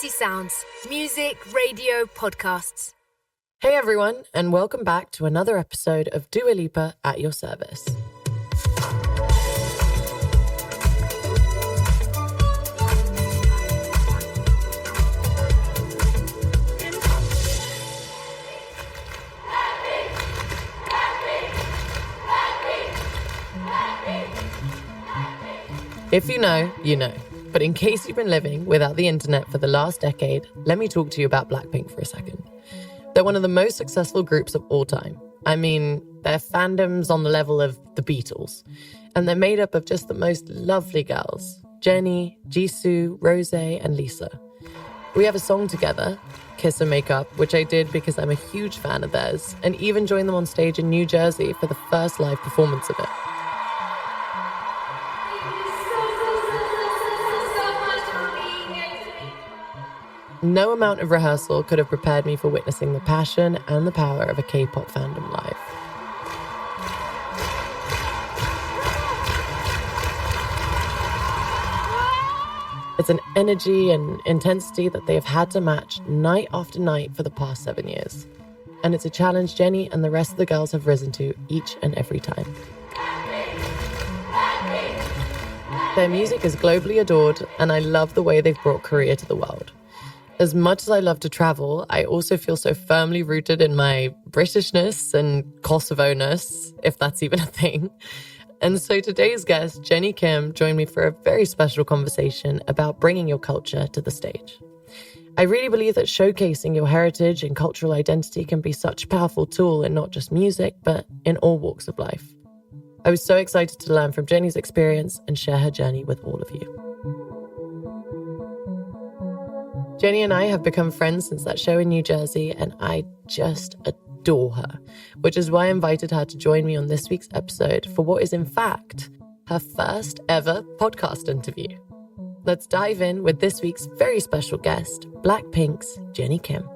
Fancy Sounds, music, radio, podcasts. Hey everyone, and welcome back to another episode of Dua Lipa at your service. If you know, you know. But in case you've been living without the internet for the last decade, let me talk to you about BLACKPINK for a second. They're one of the most successful groups of all time. I mean, their fandom's on the level of the Beatles. And they're made up of just the most lovely girls. Jennie, Jisoo, Rose, and Lisa. We have a song together, Kiss and Make Up, which I did because I'm a huge fan of theirs, and even joined them on stage in New Jersey for the first live performance of it. No amount of rehearsal could have prepared me for witnessing the passion and the power of a K-pop fandom live. It's an energy and intensity that they have had to match night after night for the past 7 years. And it's a challenge Jennie and the rest of the girls have risen to each and every time. Their music is globally adored, and I love the way they've brought Korea to the world. As much as I love to travel, I also feel so firmly rooted in my Britishness and Kosovo-ness, if that's even a thing. And so today's guest, Jennie Kim, joined me for a very special conversation about bringing your culture to the stage. I really believe that showcasing your heritage and cultural identity can be such a powerful tool in not just music, but in all walks of life. I was so excited to learn from Jennie's experience and share her journey with all of you. Jennie and I have become friends since that show in New Jersey, and I just adore her, which is why I invited her to join me on this week's episode for what is in fact her first ever podcast interview. Let's dive in with this week's very special guest, BLACKPINK's Jennie Kim.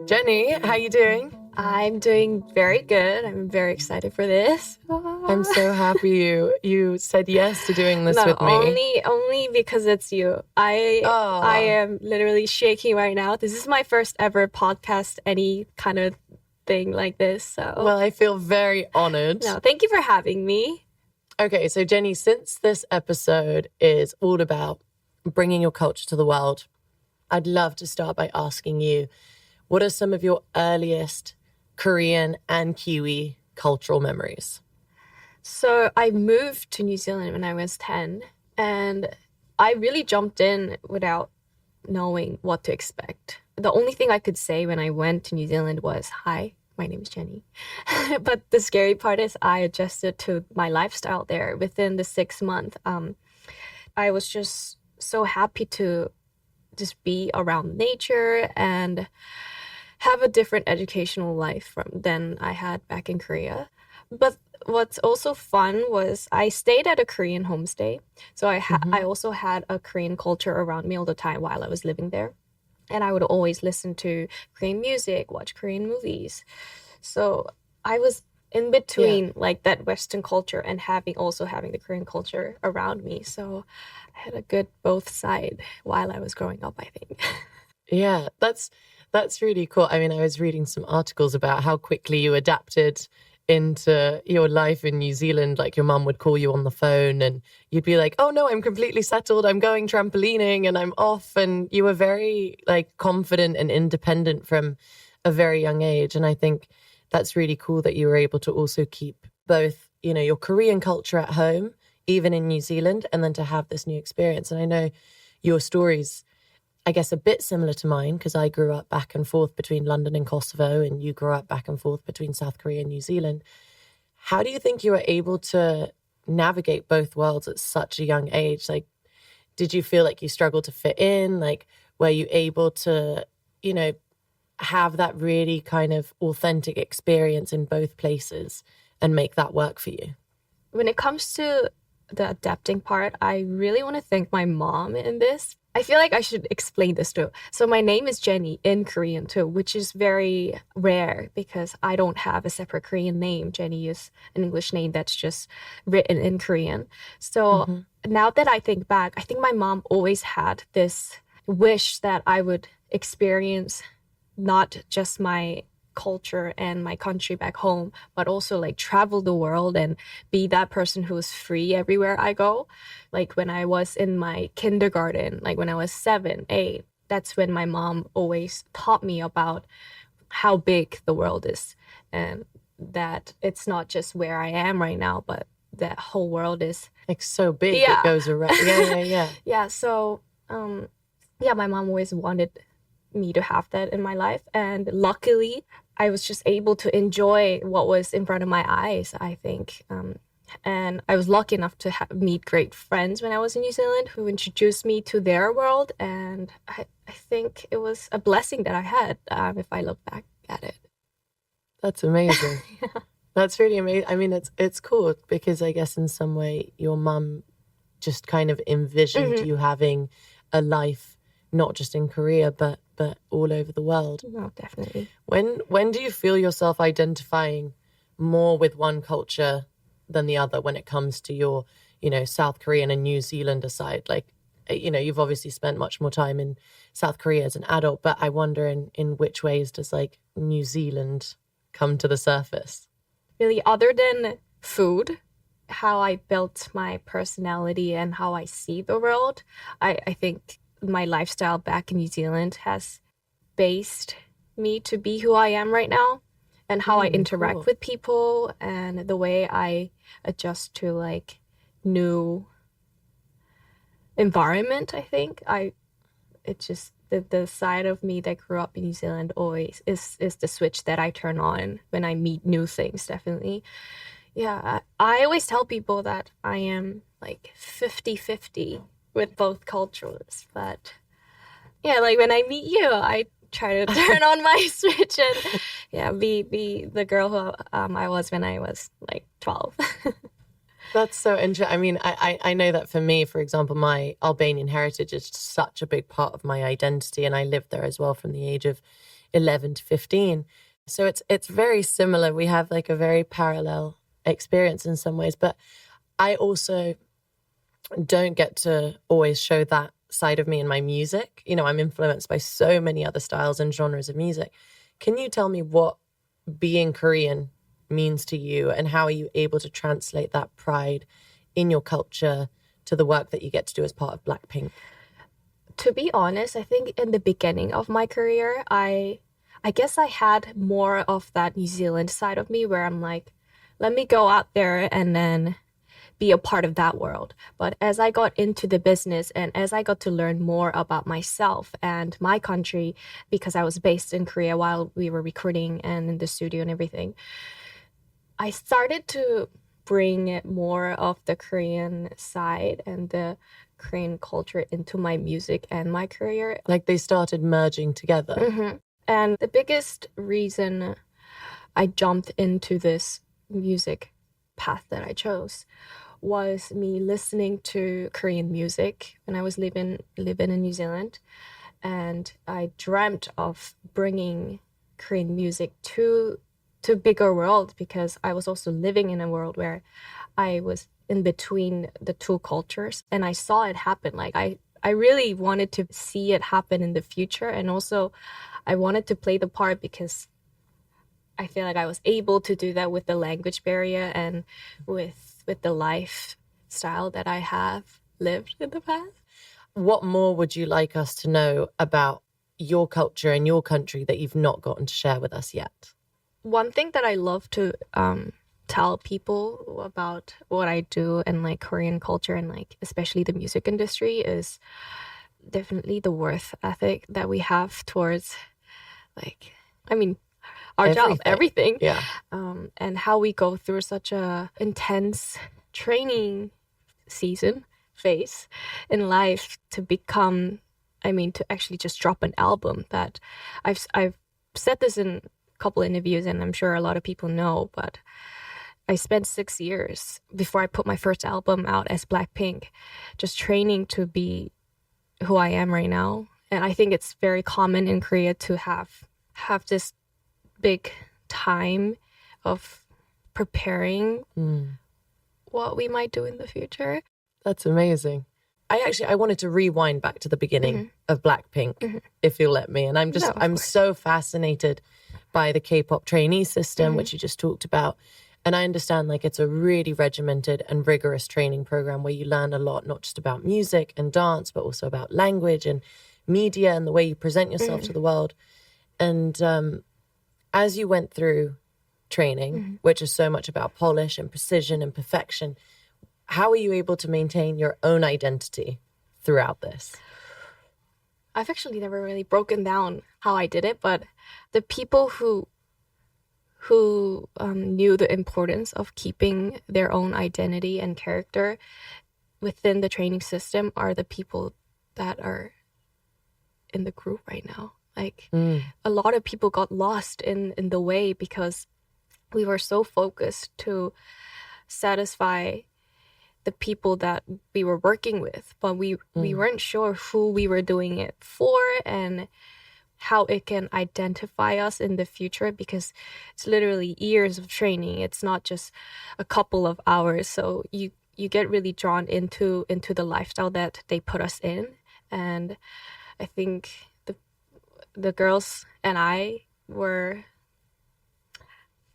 Jennie, how you doing? I'm doing very good. I'm very excited for this. I'm so happy you said yes to doing this with me. Only because it's you. I am literally shaking right now. This is my first ever podcast, any kind of thing like this. So well, I feel very honored. No, thank you for having me. Okay, so Jennie, since this episode is all about bringing your culture to the world, I'd love to start by asking you, what are some of your earliest Korean and Kiwi cultural memories? So I moved to New Zealand when I was 10, and I really jumped in without knowing what to expect. The only thing I could say when I went to New Zealand was, "Hi, my name is Jennie." But the scary part is I adjusted to my lifestyle there within the 6 months. I was just so happy to just be around nature and have a different educational life than I had back in Korea. But what's also fun was I stayed at a Korean homestay. So I also had a Korean culture around me all the time while I was living there. And I would always listen to Korean music, watch Korean movies. So I was in between like that Western culture and having the Korean culture around me. So I had a good both side while I was growing up, I think. Yeah, that's really cool. I mean, I was reading some articles about how quickly you adapted into your life in New Zealand. Like your mum would call you on the phone and you'd be like, "Oh no, I'm completely settled. I'm going trampolining and I'm off." And you were very like confident and independent from a very young age. And I think that's really cool that you were able to also keep both, you know, your Korean culture at home, even in New Zealand, and then to have this new experience. And I know your stories, I guess, a bit similar to mine because I grew up back and forth between London and Kosovo, and you grew up back and forth between South Korea and New Zealand. How do you think you were able to navigate both worlds at such a young age? Like, did you feel like you struggled to fit in? Like, were you able to, you know, have that really kind of authentic experience in both places and make that work for you? When it comes to the adapting part, I really want to thank my mom in this. I feel like I should explain this too. So my name is Jennie in Korean too, which is very rare because I don't have a separate Korean name. Jennie is an English name that's just written in Korean. So now that I think back, I think my mom always had this wish that I would experience not just my culture and my country back home, but also like travel the world and be that person who is free everywhere I go. Like when I was in my kindergarten, like when I was 7, 8, that's when my mom always taught me about how big the world is and that it's not just where I am right now, but that whole world is Like so big, Yeah. it goes around. Yeah. yeah. So yeah, my mom always wanted me to have that in my life, and luckily I was just able to enjoy what was in front of my eyes, I think. And I was lucky enough to meet great friends when I was in New Zealand who introduced me to their world, and I think it was a blessing that I had, if I look back at it. That's amazing. That's really amazing. I mean, it's cool because I guess in some way your mum just kind of envisioned you having a life not just in Korea but all over the world. No, definitely. When do you feel yourself identifying more with one culture than the other when it comes to your, South Korean and New Zealander side? Like, you've obviously spent much more time in South Korea as an adult, but I wonder in which ways does like New Zealand come to the surface? Really, other than food, how I built my personality and how I see the world, I think my lifestyle back in New Zealand has based me to be who I am right now, and how I interact cool. with people and the way I adjust to like new environment. I think it's just the side of me that grew up in New Zealand always is the switch that I turn on when I meet new things, definitely. Yeah, I always tell people that I am like 50-50 with both cultures, but yeah, like when I meet you, I try to turn on my switch and yeah, be the girl who I was when I was like 12. That's so interesting. I mean, I know that for me, for example, my Albanian heritage is such a big part of my identity, and I lived there as well from the age of 11 to 15. So it's very similar. We have like a very parallel experience in some ways, but I also don't get to always show that side of me in my music. I'm influenced by so many other styles and genres of music. Can you tell me what being Korean means to you, and how are you able to translate that pride in your culture to the work that you get to do as part of BLACKPINK? To be honest, I think in the beginning of my career, I guess I had more of that New Zealand side of me where I'm like, let me go out there and then be a part of that world. But as I got into the business and as I got to learn more about myself and my country, because I was based in Korea while we were recording and in the studio and everything, I started to bring more of the Korean side and the Korean culture into my music and my career. Like they started merging together. And the biggest reason I jumped into this music path that I chose was me listening to Korean music when I was living in New Zealand. And I dreamt of bringing Korean music to bigger world, because I was also living in a world where I was in between the two cultures, and I saw it happen. Like I really wanted to see it happen in the future, and also I wanted to play the part because I feel like I was able to do that with the language barrier and with the lifestyle that I have lived in the past. What more would you like us to know about your culture and your country that you've not gotten to share with us yet? One thing that I love to tell people about what I do and like Korean culture and like especially the music industry is definitely the worth ethic that we have towards like, I mean, our job, everything. Yeah. And how we go through such a intense training phase in life to become, to actually just drop an album. That I've said this in a couple interviews, and I'm sure a lot of people know, but I spent 6 years before I put my first album out as BLACKPINK, just training to be who I am right now. And I think it's very common in Korea to have this big time of preparing what we might do in the future. That's amazing. I wanted to rewind back to the beginning of BLACKPINK, if you'll let me. And I'm so fascinated by the K-pop trainee system, which you just talked about. And I understand like it's a really regimented and rigorous training program where you learn a lot, not just about music and dance, but also about language and media and the way you present yourself to the world. And as you went through training, which is so much about polish and precision and perfection, how are you able to maintain your own identity throughout this? I've actually never really broken down how I did it, but the people who knew the importance of keeping their own identity and character within the training system are the people that are in the group right now. Like a lot of people got lost in the way because we were so focused to satisfy the people that we were working with, but we weren't sure who we were doing it for and how it can identify us in the future, because it's literally years of training. It's not just a couple of hours. So you get really drawn into the lifestyle that they put us in. And I think the girls and I were,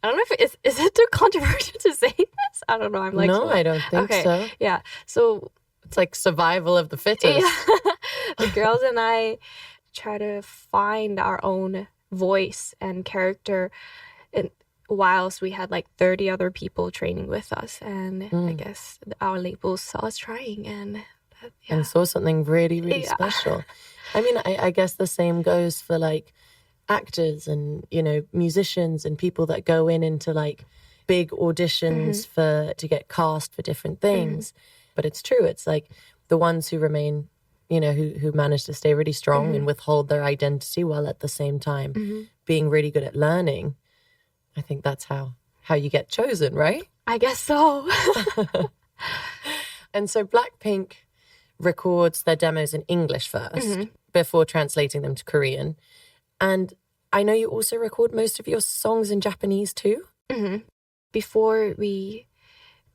I don't know if is it too controversial to say this? I don't know. I'm like, no, I don't think so. Yeah. So it's like survival of the fittest. Yeah. The girls and I try to find our own voice and character, and whilst we had like 30 other people training with us, and I guess our labels saw us trying and saw something really, really special. I mean, I guess the same goes for like actors and, you know, musicians and people that go into like big auditions to get cast for different things. But it's true. It's like the ones who remain, you know, who manage to stay really strong and withhold their identity while at the same time being really good at learning. I think that's how you get chosen, right? I guess so. And so BLACKPINK records their demos in English first before translating them to Korean. And I know you also record most of your songs in Japanese too? Before we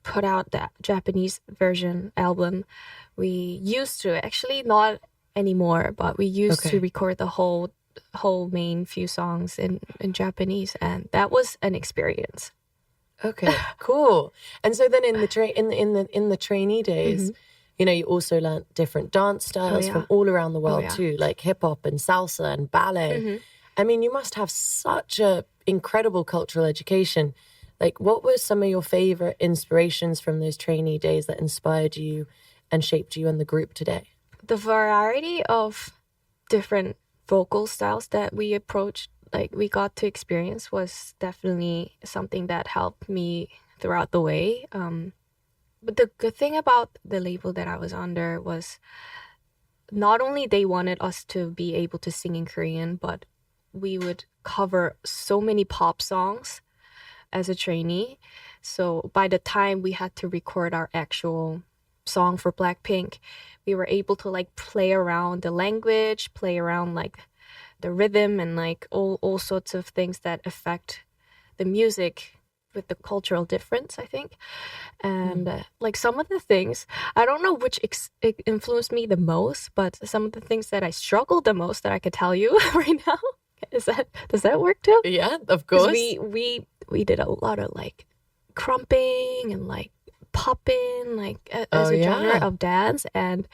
put out that Japanese version album, we used to, actually not anymore, but we used to record the whole main few songs in Japanese, and that was an experience. Okay, cool. And so then in the trainee days, you know, you also learned different dance styles from all around the world too, like hip hop and salsa and ballet. I mean, you must have such a incredible cultural education. Like, what were some of your favorite inspirations from those trainee days that inspired you and shaped you and the group today? The variety of different vocal styles that we approached, like we got to experience, was definitely something that helped me throughout the way. But the good thing about the label that I was under was not only they wanted us to be able to sing in Korean, but we would cover so many pop songs as a trainee. So by the time we had to record our actual song for BLACKPINK, we were able to like play around the language, play around like the rhythm and like all sorts of things that affect the music with the cultural difference, I think. And like some of the things, I don't know which influenced me the most, but some of the things that I struggled the most that I could tell you right now. Does that work too? Yeah, of course. We did a lot of like crumping and like popping, like as a genre of dance. And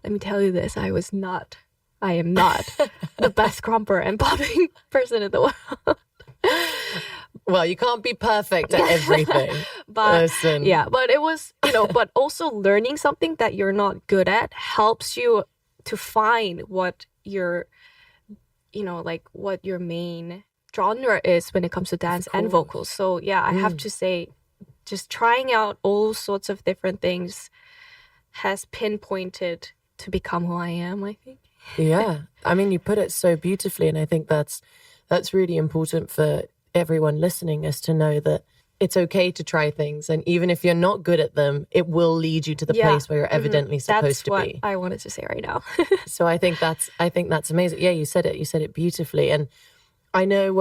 let me tell you this, I am not the best crumper and popping person in the world. Well, you can't be perfect at everything. But listen. Yeah, but it was, you know, but also learning something that you're not good at helps you to find what your, you know, like what your main genre is when it comes to dance and vocals. So yeah, I have to say, just trying out all sorts of different things has pinpointed to become who I am, I think. Yeah. I mean, you put it so beautifully, and I think that's really important for everyone listening, is to know that it's okay to try things, and even if you're not good at them, it will lead you to the place where you're evidently supposed to be. That's what I wanted to say right now. So I think that's amazing. Yeah, you said it beautifully. And I know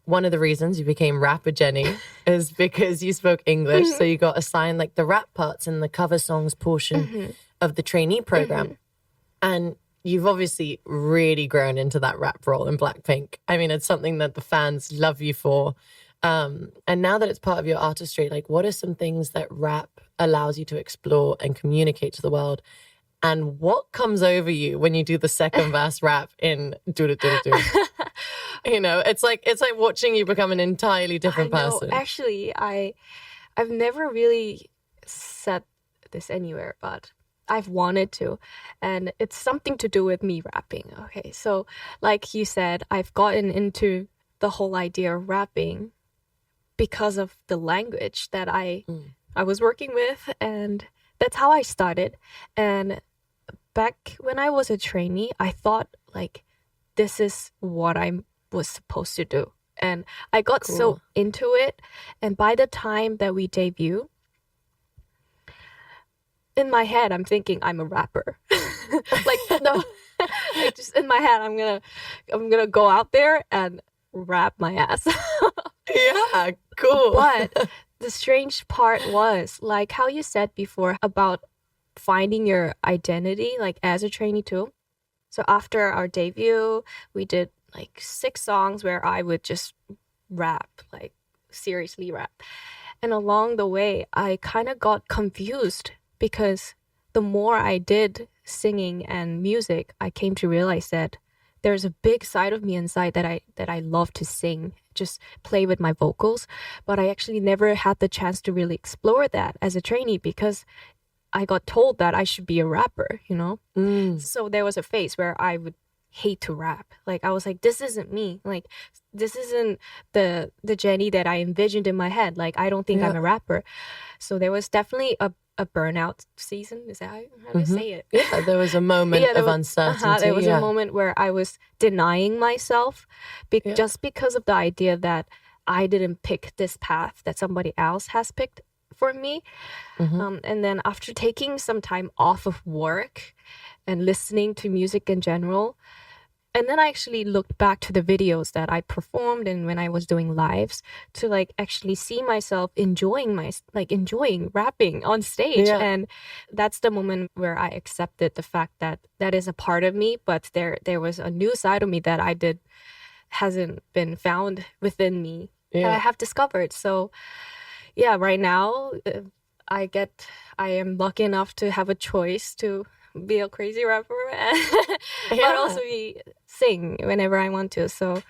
one of the reasons you became rapper, Jennie, is because you spoke English. So you got assigned like the rap parts in the cover songs portion of the trainee program. And you've obviously really grown into that rap role in BLACKPINK. I mean, it's something that the fans love you for. And now that it's part of your artistry, like what are some things that rap allows you to explore and communicate to the world? And what comes over you when you do the second verse rap in do do do do? You know, it's like watching you become an entirely different person. Actually, I've never really said this anywhere, but I've wanted to, and it's something to do with me rapping. Okay, so like you said, I've gotten into the whole idea of rapping because of the language that I was working with, and that's how I started. And back when I was a trainee, I thought like this is what I was supposed to do. And I got so into it. And by the time that we debut, in my head, I'm thinking I'm a rapper. Like, no, like just in my head, I'm gonna go out there and rap my ass. Yeah, cool. But the strange part was, like how you said before about finding your identity, like as a trainee too. So after our debut, we did like 6 songs where I would just rap, like seriously rap. And along the way, I kind of got confused because the more I did singing and music, I came to realize that there's a big side of me inside that I love to sing, just play with my vocals. But I actually never had the chance to really explore that as a trainee because I got told that I should be a rapper, you know? So there was a phase where I would hate to rap. Like I was like, this isn't me. Like this isn't the Jennie that I envisioned in my head. Like I don't think I'm a rapper. So there was definitely a burnout season. Is that how do you say it? Yeah, there was a moment of uncertainty. There was a moment where I was denying myself just because of the idea that I didn't pick this path that somebody else has picked for me. And then after taking some time off of work and listening to music in general, and then I actually looked back to the videos that I performed and when I was doing lives to like actually see myself enjoying rapping on stage. And that's the moment where I accepted the fact that that is a part of me, but there was a new side of me that hasn't been found within me that I have discovered. So yeah, right now I am lucky enough to have a choice to be a crazy rapper but also sing whenever I want to. So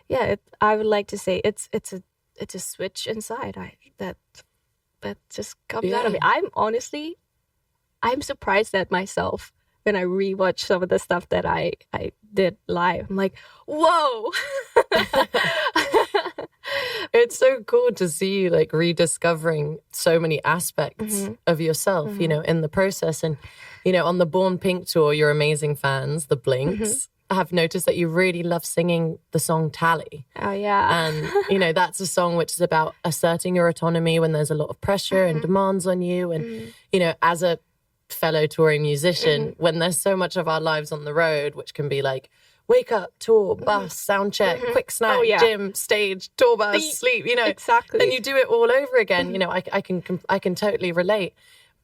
yeah, I would like to say it's a switch inside that just comes out of me. I'm surprised at myself when I rewatch some of the stuff that I did live. I'm like, whoa. It's so cool to see you like rediscovering so many aspects of yourself, you know, in the process. And, you know, on the Born Pink tour, your amazing fans, the Blinks, have noticed that you really love singing the song Tally. Oh, yeah. And, you know, that's a song which is about asserting your autonomy when there's a lot of pressure and demands on you. And, you know, as a fellow touring musician, when there's so much of our lives on the road, which can be like, wake up, tour, bus, sound check, quick snack, gym, stage, tour bus, sleep, you know. Exactly. And you do it all over again. You know, I can totally relate.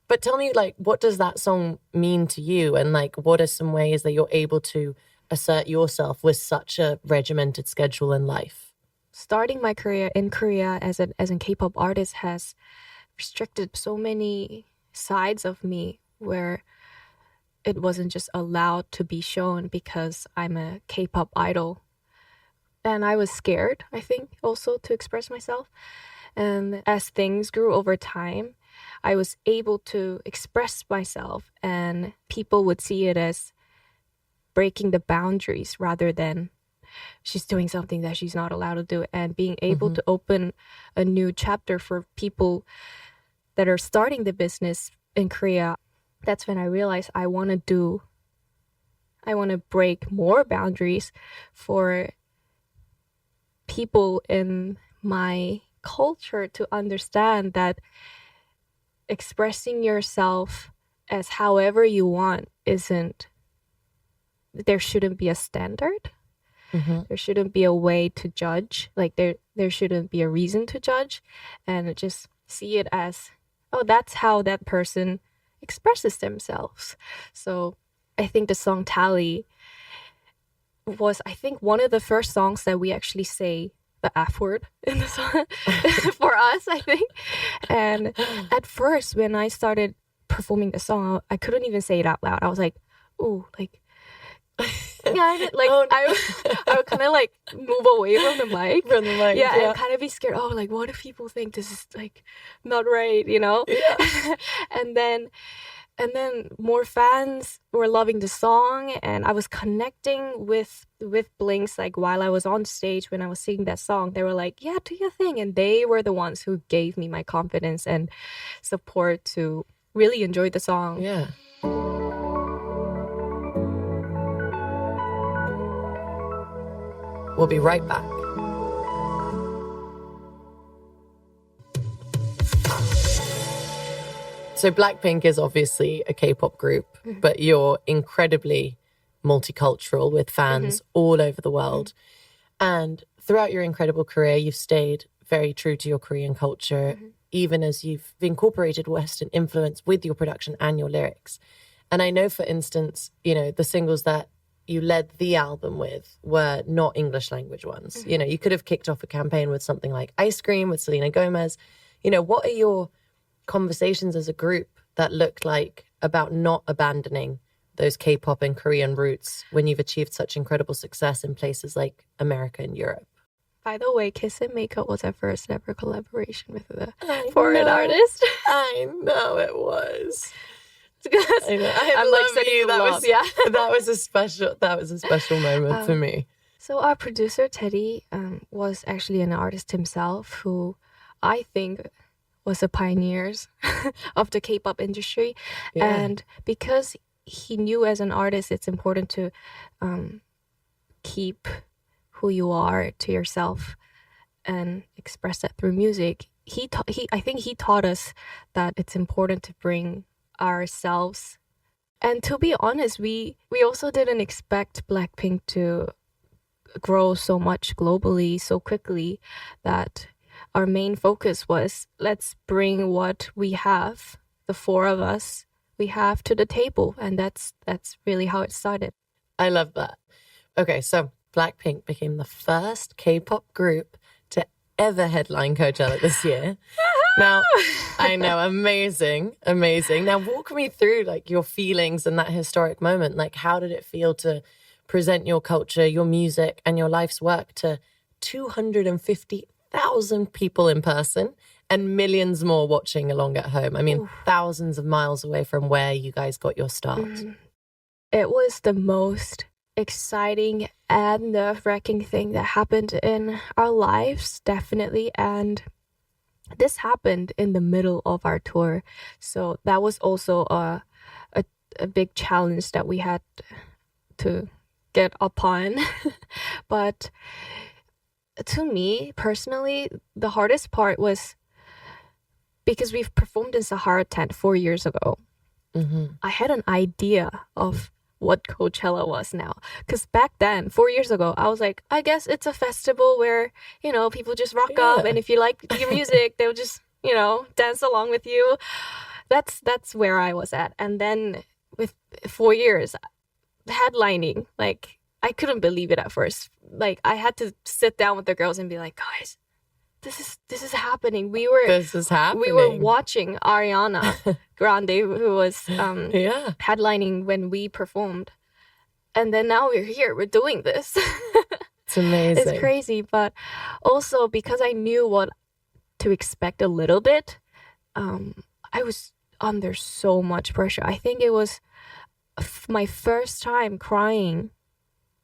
But tell me, like, what does that song mean to you? And, like, what are some ways that you're able to assert yourself with such a regimented schedule in life? Starting my career in Korea as a K-pop artist has restricted so many sides of me where it wasn't just allowed to be shown because I'm a K-pop idol. And I was scared, I think, also to express myself. And as things grew over time, I was able to express myself and people would see it as breaking the boundaries rather than she's doing something that she's not allowed to do, and being able to open a new chapter for people that are starting the business in Korea. That's when I realized I want to break more boundaries for people in my culture to understand that expressing yourself as however you want there shouldn't be a standard. There shouldn't be a way to judge. Like there shouldn't be a reason to judge, and just see it as, oh, that's how that person expresses themselves. So I think the song Tally was, I think, one of the first songs that we actually say the F word in the song for us, I think. And at first, when I started performing the song, I couldn't even say it out loud. I was like, ooh, like, yeah, like Oh, no. I would kind of like move away from the mic. Yeah, yeah. and kind of be scared. Oh, like, what if people think this is like not right, you know? Yeah. And then more fans were loving the song, and I was connecting with Blinks. Like while I was on stage when I was singing that song, they were like, "Yeah, do your thing," and they were the ones who gave me my confidence and support to really enjoy the song. Yeah. We'll be right back. So BLACKPINK is obviously a K-pop group, but you're incredibly multicultural with fans all over the world. And throughout your incredible career, you've stayed very true to your Korean culture, even as you've incorporated Western influence with your production and your lyrics. And I know, for instance, you know, the singles that you led the album with were not English language ones. You know, you could have kicked off a campaign with something like Ice Cream with Selena Gomez. You know, what are your conversations as a group that look like about not abandoning those K-pop and Korean roots when you've achieved such incredible success in places like America and Europe? By the way, Kiss and Makeup was our first ever collaboration with a foreign artist. I know it was. I know. I'm like sending you love. Yeah. that was a special moment for me. So our producer Teddy was actually an artist himself, who I think was a pioneer of the K-pop industry. Yeah. And because he knew as an artist it's important to keep who you are to yourself and express that through music, I think he taught us that it's important to bring ourselves. And to be honest, we also didn't expect BLACKPINK to grow so much globally so quickly, that our main focus was, let's bring what we have, the four of us we have, to the table. And that's really how it started. I love that. Okay, so BLACKPINK became the first K-pop group to ever headline Coachella this year. Now, I know, amazing. Now, walk me through like your feelings in that historic moment. Like, how did it feel to present your culture, your music, and your life's work to 250,000 people in person and millions more watching along at home? I mean, thousands of miles away from where you guys got your start. It was the most exciting and nerve-wracking thing that happened in our lives, definitely. And this happened in the middle of our tour, so that was also a big challenge that we had to get upon. But to me personally, the hardest part was because we've performed in Sahara tent 4 years ago. I had an idea of what Coachella was now, because back then, 4 years ago, I was like, I guess it's a festival where, you know, people just rock up, and if you like your music, they'll just, you know, dance along with you. That's where I was at. And then with 4 years headlining, like, I couldn't believe it at first. Like, I had to sit down with the girls and be like, guys, this is happening. We were watching Ariana Grande, who was headlining when we performed, and then now we're here. We're doing this. It's amazing. It's crazy, but also because I knew what to expect a little bit, I was under so much pressure. I think it was my first time crying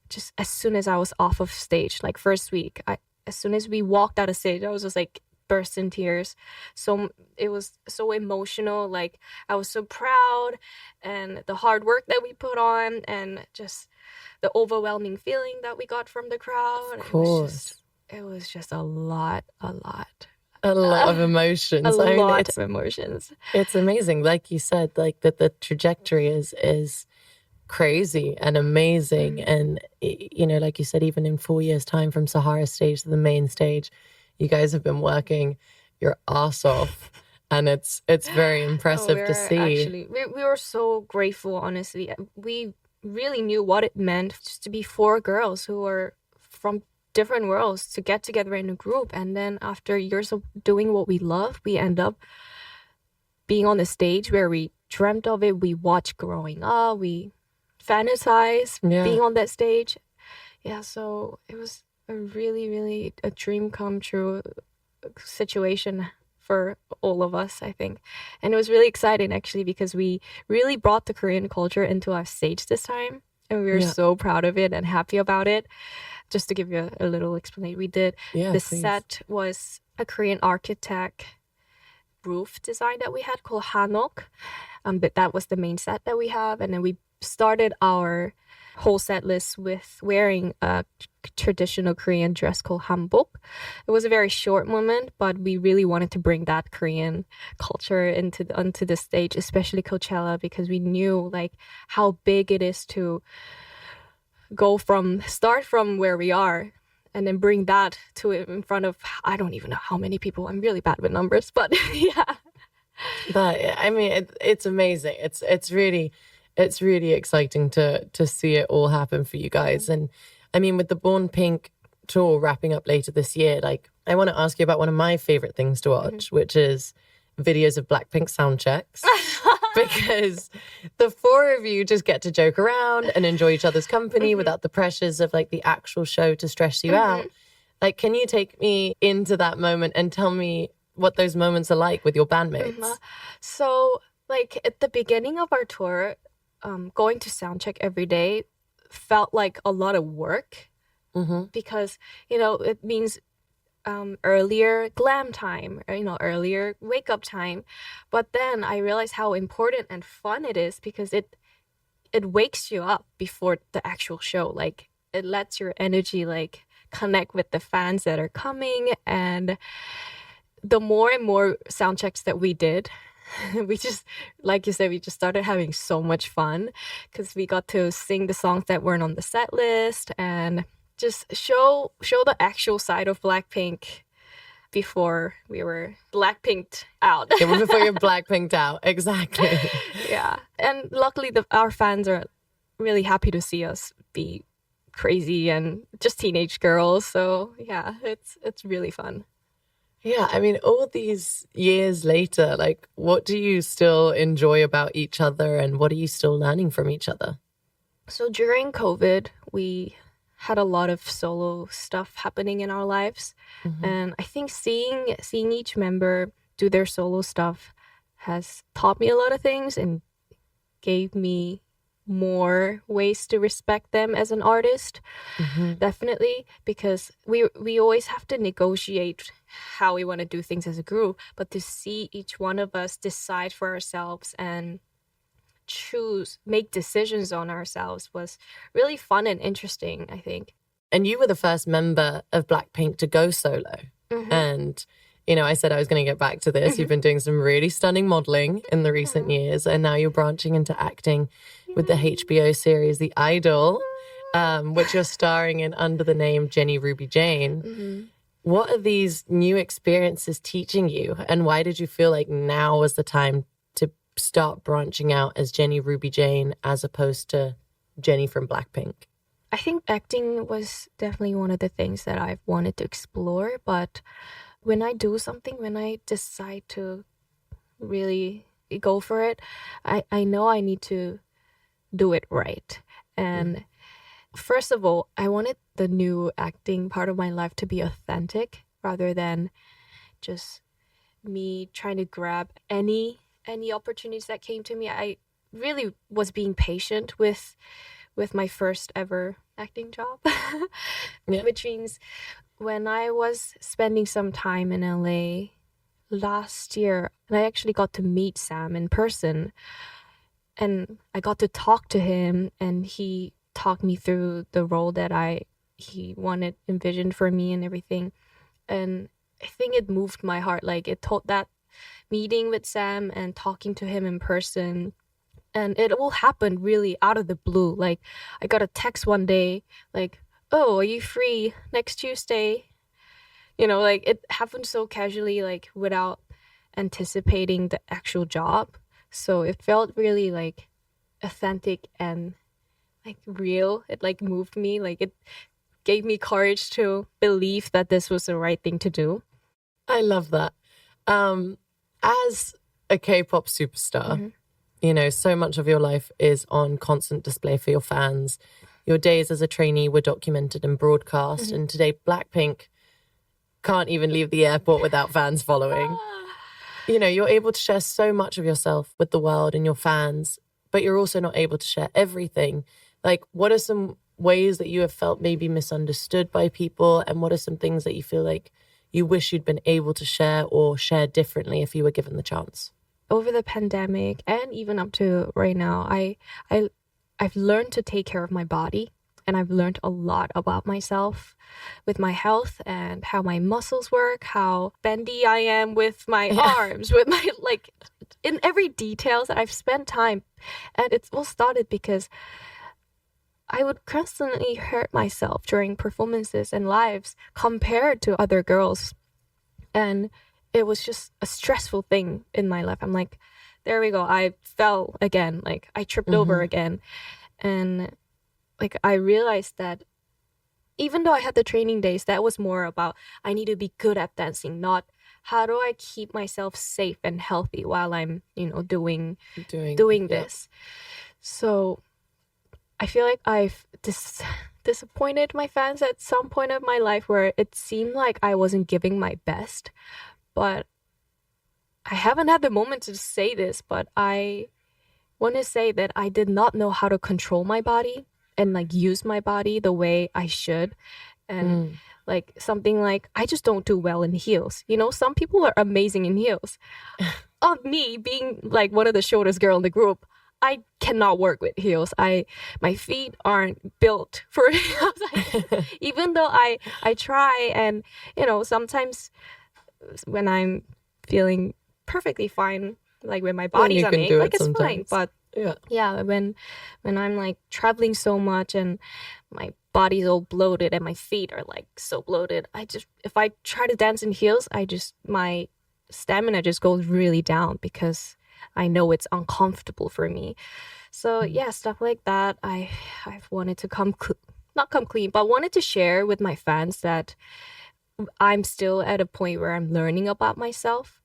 just as soon as I was off of stage. Like, first week, as soon as we walked out of stage, I was just like burst in tears. So it was so emotional. Like, I was so proud, and the hard work that we put on, and just the overwhelming feeling that we got from the crowd. Of course. It was just a lot of emotions. A lot of emotions. It's amazing. Like you said, like that the trajectory is crazy and amazing. And, you know, like you said, even in 4 years' time from Sahara stage to the main stage, you guys have been working your ass off. And it's very impressive to see. Actually, we were so grateful, honestly. We really knew what it meant just to be four girls who were from different worlds to get together in a group. And then after years of doing what we love, we end up being on the stage where we dreamt of it. We watched growing up. We fantasized being on that stage. Yeah, so it was a really, really a dream come true situation for all of us, I think. And it was really exciting, actually, because we really brought the Korean culture into our stage this time. And we were so proud of it and happy about it. Just to give you a little explanation, we did the set was a Korean architect roof design that we had called Hanok. But that was the main set that we have. And then we started our whole set list with wearing a traditional Korean dress called hanbok. It was a very short moment, but we really wanted to bring that Korean culture onto the stage, especially Coachella, because we knew like how big it is to start from where we are and then bring that to in front of, I don't even know how many people. I'm really bad with numbers, but yeah. But I mean, it's amazing. It's really exciting to see it all happen for you guys. And I mean, with the Born Pink tour wrapping up later this year, like I want to ask you about one of my favorite things to watch, which is videos of BLACKPINK sound checks. Because the four of you just get to joke around and enjoy each other's company without the pressures of like the actual show to stress you out. Like, can you take me into that moment and tell me what those moments are like with your bandmates? So, like at the beginning of our tour, going to soundcheck every day felt like a lot of work because, you know, it means earlier glam time, or, you know, earlier wake up time. But then I realized how important and fun it is because it wakes you up before the actual show. Like it lets your energy like connect with the fans that are coming. And the more and more sound checks that we did, we just, like you said, we just started having so much fun because we got to sing the songs that weren't on the set list and just show the actual side of BLACKPINK before we were BLACKPINKed out. Before you're BLACKPINKed out, exactly. Yeah, and luckily our fans are really happy to see us be crazy and just teenage girls. So yeah, it's really fun. Yeah, I mean, all these years later, like, what do you still enjoy about each other and what are you still learning from each other? So during COVID, we had a lot of solo stuff happening in our lives. And I think seeing each member do their solo stuff has taught me a lot of things and gave me more ways to respect them as an artist. Definitely, because we always have to negotiate how we want to do things as a group, but to see each one of us decide for ourselves and make decisions on ourselves was really fun and interesting, I think. And you were the first member of BLACKPINK to go solo. And, you know, I said I was going to get back to this. You've been doing some really stunning modeling in the recent years, and now you're branching into acting with the HBO series, The Idol, which you're starring in under the name Jennie Ruby Jane. What are these new experiences teaching you, and why did you feel like now was the time to start branching out as Jennie Ruby Jane as opposed to Jennie from BLACKPINK? I think acting was definitely one of the things that I've wanted to explore, but when I do something, when I decide to really go for it, I know I need to do it right. And first of all, I wanted the new acting part of my life to be authentic rather than just me trying to grab any opportunities that came to me. I really was being patient with my first ever acting job, which means when I was spending some time in LA last year, and I actually got to meet Sam in person, and I got to talk to him, and he talked me through the role that he envisioned for me and everything. And I think it moved my heart. Like it told that meeting with Sam and talking to him in person And it all happened really out of the blue. Like, I got a text one day, like, oh, are you free next Tuesday? You know, like, it happened so casually, like, without anticipating the actual job. So it felt really, like, authentic and, like, real. It, like, moved me. Like, it gave me courage to believe that this was the right thing to do. I love that. As a K-pop superstar, you know, so much of your life is on constant display for your fans. Your days as a trainee were documented and broadcast, and today BLACKPINK can't even leave the airport without fans following. You know, you're able to share so much of yourself with the world and your fans, but you're also not able to share everything. Like, what are some ways that you have felt maybe misunderstood by people, and what are some things that you feel like you wish you'd been able to share or share differently if you were given the chance? Over the pandemic and even up to right now, I've learned to take care of my body, and I've learned a lot about myself with my health and how my muscles work, how bendy I am with my arms, with my, like, in every details that I've spent time. And it's all started because I would constantly hurt myself during performances and lives compared to other girls. And it was just a stressful thing in my life. I'm like, there we go. I fell again. Like, I tripped over again. And, like, I realized that even though I had the training days, that was more about I need to be good at dancing, not how do I keep myself safe and healthy while I'm, you know, doing this. So I feel like I've disappointed my fans at some point of my life where it seemed like I wasn't giving my best. But I haven't had the moment to say this, but I want to say that I did not know how to control my body and, like, use my body the way I should. And like, something like, I just don't do well in heels. You know, some people are amazing in heels. Me being, like, one of the shortest girl in the group, I cannot work with heels. My feet aren't built for heels. Even though I try, and, you know, sometimes when I'm feeling perfectly fine, like when my body's on it, like, it's fine. But yeah, when I'm, like, traveling so much and my body's all bloated and my feet are, like, so bloated, if I try to dance in heels, my stamina just goes really down because I know it's uncomfortable for me. So yeah, stuff like that. I've wanted to not come clean, but wanted to share with my fans that I'm still at a point where I'm learning about myself,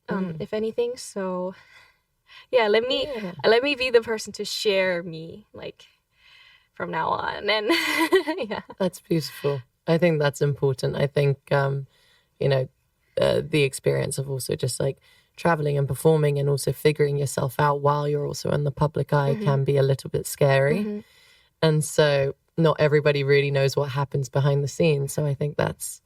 if anything. So yeah, let me be the person to share me, like, from now on. And yeah, that's beautiful. I think that's important. I think you know, the experience of also just, like, traveling and performing and also figuring yourself out while you're also in the public eye can be a little bit scary. And so not everybody really knows what happens behind the scenes. So I think that's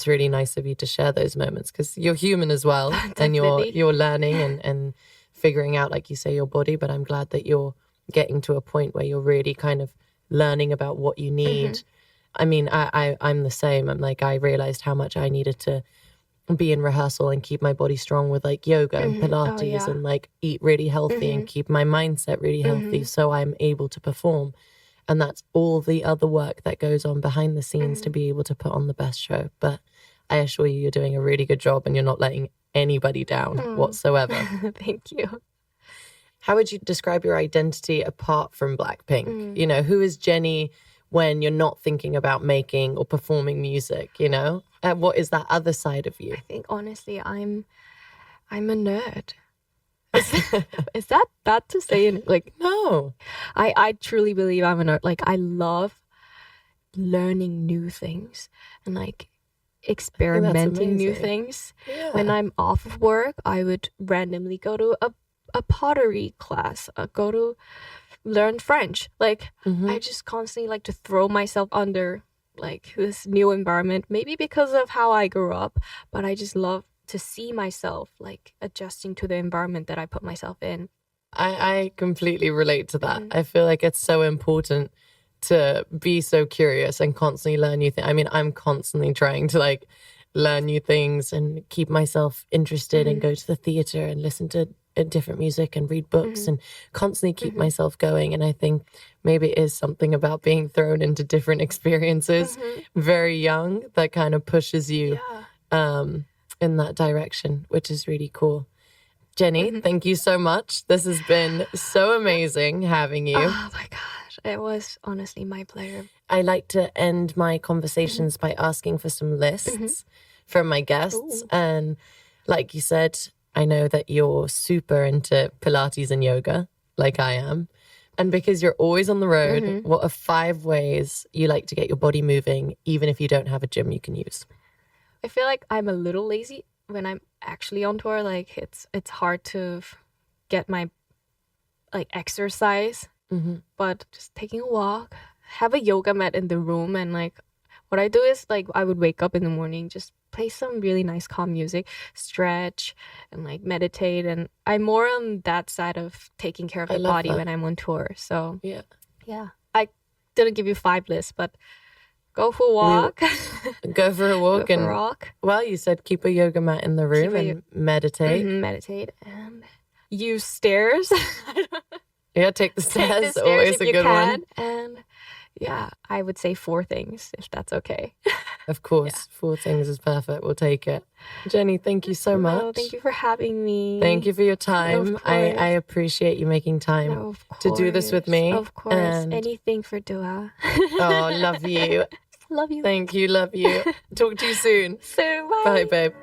really nice of you to share those moments, because you're human as well. And you're learning and figuring out, like you say, your body. But I'm glad that you're getting to a point where you're really kind of learning about what you need. I mean, I'm the same. I'm like, I realized how much I needed to be in rehearsal and keep my body strong with, like, yoga and Pilates and, like, eat really healthy and keep my mindset really healthy so I'm able to perform. And that's all the other work that goes on behind the scenes to be able to put on the best show. But I assure you, you're doing a really good job and you're not letting anybody down whatsoever. Thank you. How would you describe your identity apart from BLACKPINK? You know, who is Jennie when you're not thinking about making or performing music, you know? What is that other side of you? I think, honestly, I'm a nerd. Is that bad to say? Like, no. I truly believe I'm a nerd. Like, I love learning new things and, like, experimenting new things. Yeah. When I'm off of work, I would randomly go to a pottery class, go to learn French. Like, I just constantly like to throw myself under, like, this new environment, maybe because of how I grew up, but I just love to see myself, like, adjusting to the environment that I put myself in. I completely relate to that. I feel like it's so important to be so curious and constantly learn new things. I mean, I'm constantly trying to, like, learn new things and keep myself interested and go to the theater and listen to different music and read books and constantly keep myself going. And I think maybe it is something about being thrown into different experiences very young that kind of pushes you in that direction, which is really cool. Jennie, thank you so much. This has been so amazing having you. Oh my gosh, it was honestly my pleasure. I like to end my conversations by asking for some lists from my guests. And like you said, I know that you're super into Pilates and yoga, like I am. And because you're always on the road, what are 5 ways you like to get your body moving, even if you don't have a gym you can use? I feel like I'm a little lazy when I'm actually on tour. Like it's hard to get my like exercise, but just taking a walk, have a yoga mat in the room, and like what I do is like I would wake up in the morning, just play some really nice calm music, stretch, and like meditate. And I'm more on that side of taking care of the body when I'm on tour. So yeah. I didn't give you 5 lists, but go for a walk. Go for a walk. Well, you said keep a yoga mat in the room and meditate. Meditate and use stairs. Yeah, take the stairs. Always a good one. And yeah, I would say 4 things, if that's okay. Of course, 4 things is perfect. We'll take it. Jennie, thank you so much. Oh, thank you for having me. Thank you for your time. I appreciate you making time to do this with me. Of course. And anything for Dua. Oh, love you. Love you. Thank you. Love you. Talk to you soon. Bye, babe.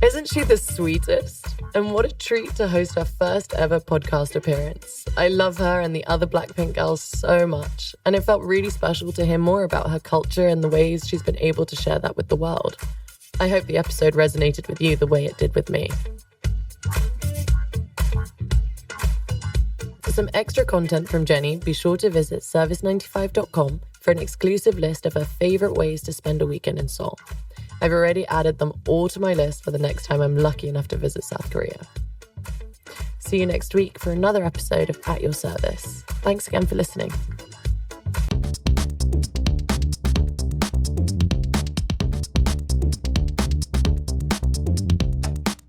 Isn't she the sweetest? And what a treat to host her first ever podcast appearance. I love her and the other BLACKPINK girls so much, and it felt really special to hear more about her culture and the ways she's been able to share that with the world. I hope the episode resonated with you the way it did with me. For some extra content from Jennie, be sure to visit service95.com for an exclusive list of her favourite ways to spend a weekend in Seoul. I've already added them all to my list for the next time I'm lucky enough to visit South Korea. See you next week for another episode of At Your Service. Thanks again for listening.